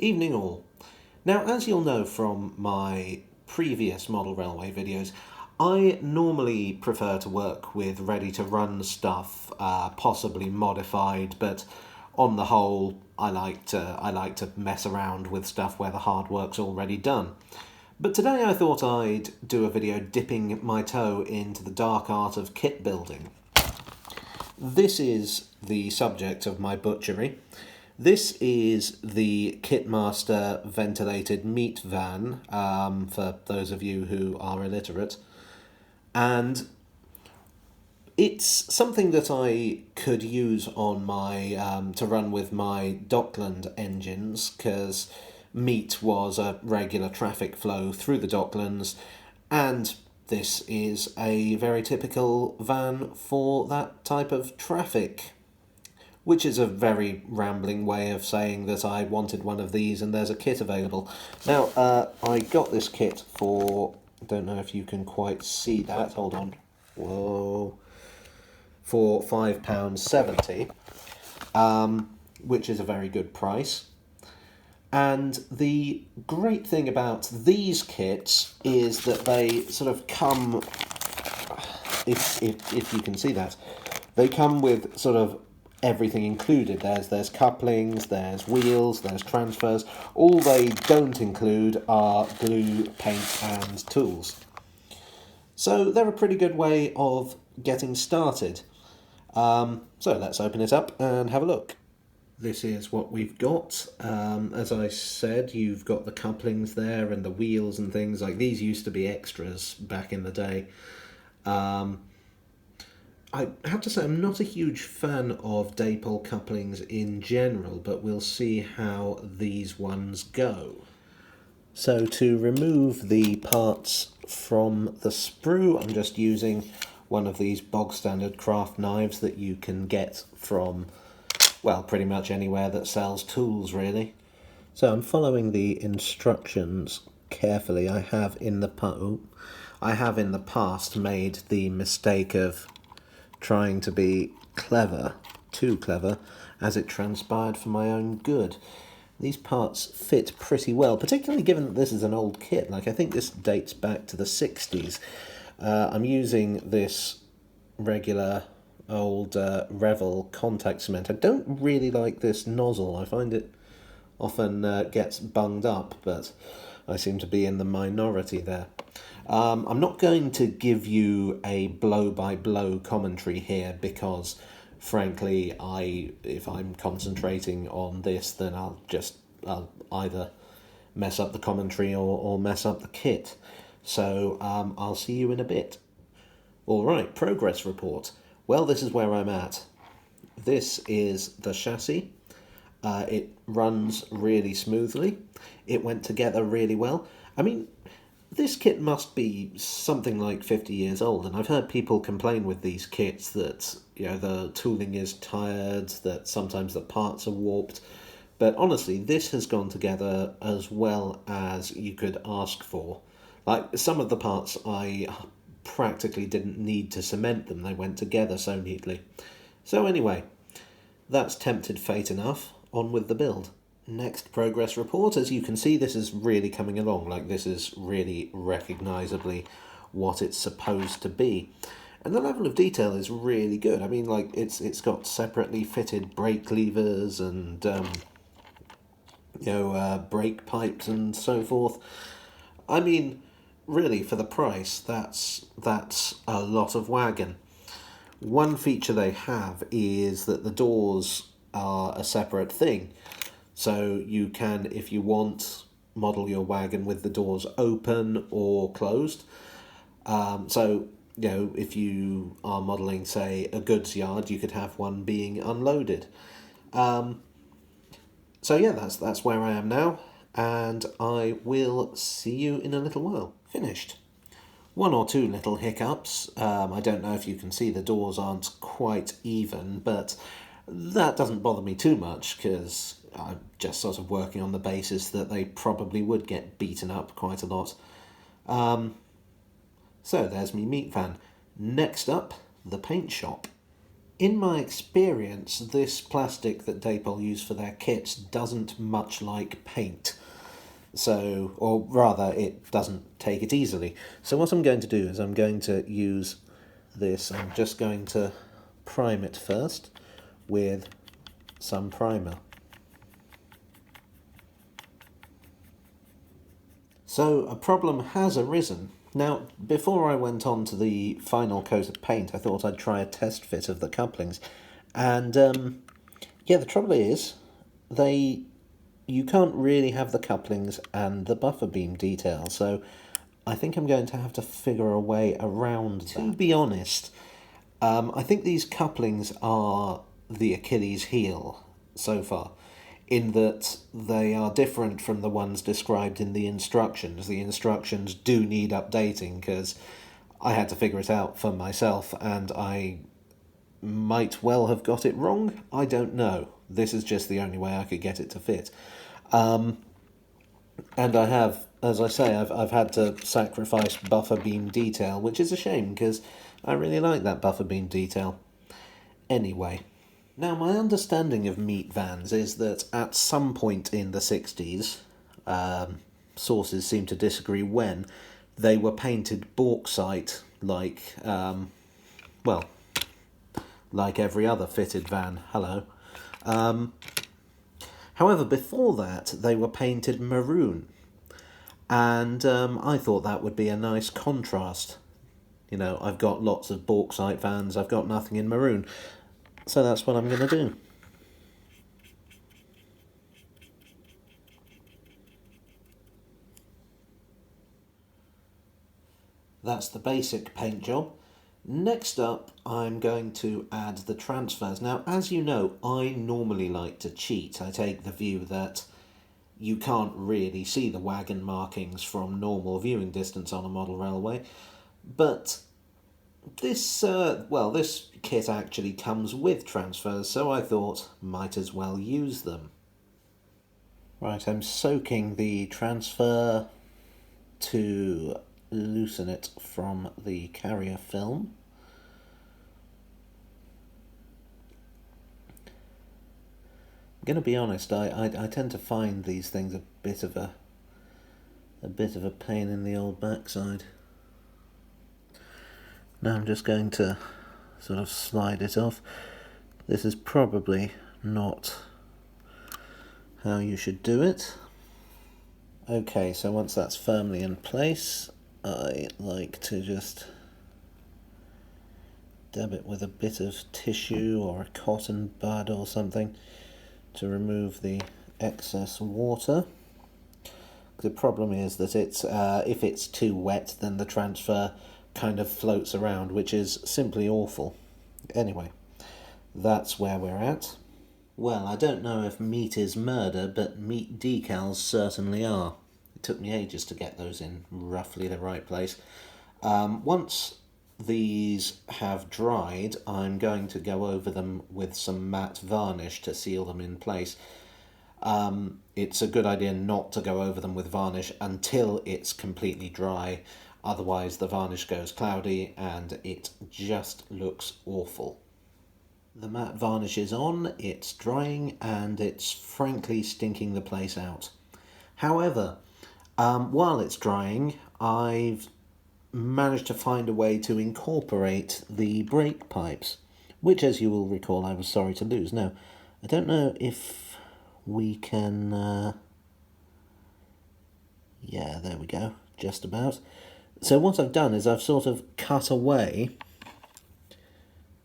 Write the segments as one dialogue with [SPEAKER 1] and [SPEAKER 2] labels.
[SPEAKER 1] Evening all. Now, as you'll know from my previous model railway videos, I normally prefer to work with ready-to-run stuff, possibly modified, but on the whole, I like to mess around with stuff where the hard work's already done. But today I thought I'd do a video dipping my toe into the dark art of kit building. This is the subject of my butchery. This is the Kitmaster ventilated meat van, for those of you who are illiterate. And it's something that I could use on my to run with my Dockland engines, because meat was a regular traffic flow through the Docklands, and this is a very typical van for that type of traffic. Which is a very rambling way of saying that I wanted one of these and there's a kit available. Now, I got this kit for, I don't know if you can quite see that, hold on, whoa, for £5.70, which is a very good price. And the great thing about these kits is that they sort of come, if you can see that, they come with sort of everything included. There's couplings, there's wheels, there's transfers. All they don't include are glue, paint and tools. So they're a pretty good way of getting started. So let's open it up and have a look. This is what we've got. As I said, you've got the couplings there and the wheels and things. Like, these used to be extras back in the day. I have to say I'm not a huge fan of Dapol couplings in general, but we'll see how these ones go. So to remove the parts from the sprue, I'm just using one of these bog standard craft knives that you can get from, well, pretty much anywhere that sells tools, really. So I'm following the instructions carefully. I have in the past made the mistake of trying to be clever, too clever, as it transpired for my own good. These parts fit pretty well, particularly given that this is an old kit. Like, I think this dates back to the 60s. I'm using this regular old Revel contact cement. I don't really like this nozzle. I find it often gets bunged up, but I seem to be in the minority there. I'm not going to give you a blow-by-blow commentary here because, frankly, if I'm concentrating on this, then I'll either mess up the commentary or mess up the kit. So I'll see you in a bit. All right, progress report. Well, this is where I'm at. This is the chassis. It runs really smoothly. It went together really well. I mean, this kit must be something like 50 years old, and I've heard people complain with these kits that, you know, the tooling is tired, that sometimes the parts are warped, but honestly, this has gone together as well as you could ask for. Like, some of the parts I practically didn't need to cement them, they went together so neatly. So anyway, that's tempted fate enough. On with the build. Next progress report. As you can see, this is really coming along. Like, this is really recognisably what it's supposed to be. And the level of detail is really good. I mean, like, it's got separately fitted brake levers and, brake pipes and so forth. I mean, really, for the price, that's a lot of wagon. One feature they have is that the doors are a separate thing. So you can, if you want, model your wagon with the doors open or closed. So, you know, if you are modelling, say, a goods yard, you could have one being unloaded. So yeah, that's where I am now, and I will see you in a little while. Finished. One or two little hiccups. I don't know if you can see the doors aren't quite even, but that doesn't bother me too much, because I'm just sort of working on the basis that they probably would get beaten up quite a lot. So there's me meat van. Next up, the paint shop. In my experience, this plastic that Dapol use for their kits doesn't much like paint. So, or rather, it doesn't take it easily. So what I'm going to do is I'm going to use this. I'm just going to prime it first with some primer. So a problem has arisen. Now, before I went on to the final coat of paint, I thought I'd try a test fit of the couplings. And, yeah, the trouble is, you can't really have the couplings and the buffer beam detail, so I think I'm going to have to figure a way around that. To be honest, I think these couplings are the Achilles heel so far, in that they are different from the ones described in the instructions. The instructions do need updating, because I had to figure it out for myself, and I might well have got it wrong. I don't know. This is just the only way I could get it to fit. And I have, as I say, I've had to sacrifice buffer beam detail, which is a shame, because I really like that buffer beam detail. Anyway, now my understanding of meat vans is that at some point in the 60s, sources seem to disagree when, they were painted bauxite like, well, like every other fitted van. Hello. However, before that, they were painted maroon. And I thought that would be a nice contrast. You know, I've got lots of bauxite vans, I've got nothing in maroon. So that's what I'm going to do. That's the basic paint job. Next up, I'm going to add the transfers. Now, as you know, I normally like to cheat. I take the view that you can't really see the wagon markings from normal viewing distance on a model railway. But this, this kit actually comes with transfers, so I thought might as well use them. Right, I'm soaking the transfer to loosen it from the carrier film. I'm going to be honest, I tend to find these things a bit of a pain in the old backside. Now I'm just going to sort of slide it off. This is probably not how you should do it. Okay, so once that's firmly in place, I like to just dab it with a bit of tissue or a cotton bud or something to remove the excess water. The problem is that it's if it's too wet, then the transfer kind of floats around, which is simply awful. Anyway, that's where we're at. Well, I don't know if meat is murder, but meat decals certainly are. It took me ages to get those in roughly the right place. Once these have dried, I'm going to go over them with some matte varnish to seal them in place. It's a good idea not to go over them with varnish until it's completely dry, otherwise the varnish goes cloudy and it just looks awful. The matte varnish is on, it's drying, and it's frankly stinking the place out. However, while it's drying, I've managed to find a way to incorporate the brake pipes, which, as you will recall, I was sorry to lose. Now, I don't know if we can... yeah, there we go, just about. So what I've done is I've sort of cut away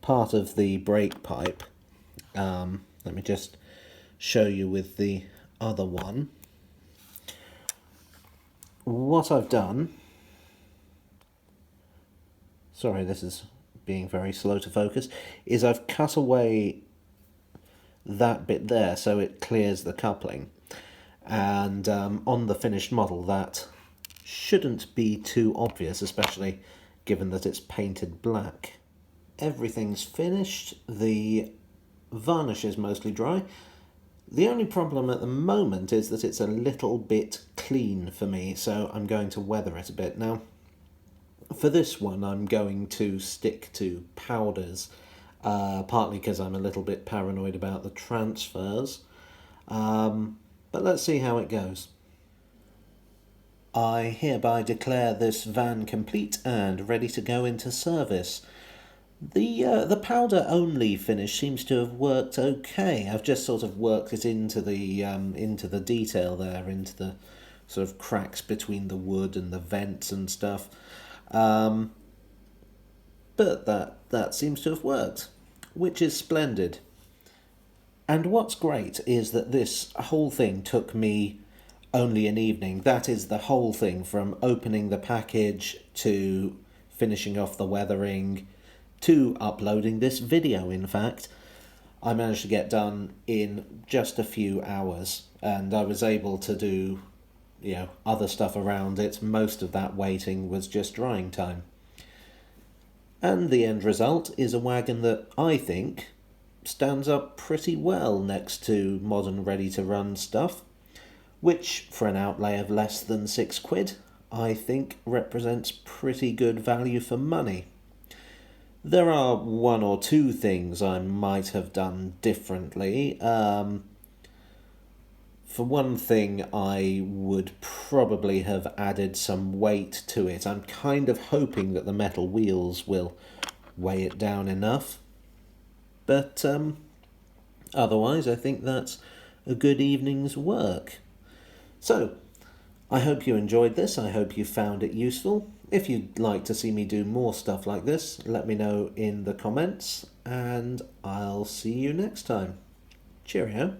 [SPEAKER 1] part of the brake pipe. Let me just show you with the other one. What I've done... Sorry, this is being very slow to focus, is I've cut away that bit there so it clears the coupling. And on the finished model that shouldn't be too obvious, especially given that it's painted black. Everything's finished, the varnish is mostly dry. The only problem at the moment is that it's a little bit clean for me, so I'm going to weather it a bit. Now, for this one, I'm going to stick to powders partly because I'm a little bit paranoid about the transfers. But let's see how it goes. I hereby declare this van complete and ready to go into service. The powder only finish seems to have worked okay. I've just sort of worked it into the detail there, into the sort of cracks between the wood and the vents and stuff. But that seems to have worked, which is splendid. And what's great is that this whole thing took me only an evening. That is the whole thing, from opening the package to finishing off the weathering to uploading this video, in fact. I managed to get done in just a few hours, and I was able to do, other stuff around it. Most of that waiting was just drying time. And the end result is a wagon that I think stands up pretty well next to modern ready-to-run stuff, which, for an outlay of less than £6, I think represents pretty good value for money. There are one or two things I might have done differently. For one thing, I would probably have added some weight to it. I'm kind of hoping that the metal wheels will weigh it down enough. But otherwise, I think that's a good evening's work. So, I hope you enjoyed this. I hope you found it useful. If you'd like to see me do more stuff like this, let me know in the comments, and I'll see you next time. Cheerio.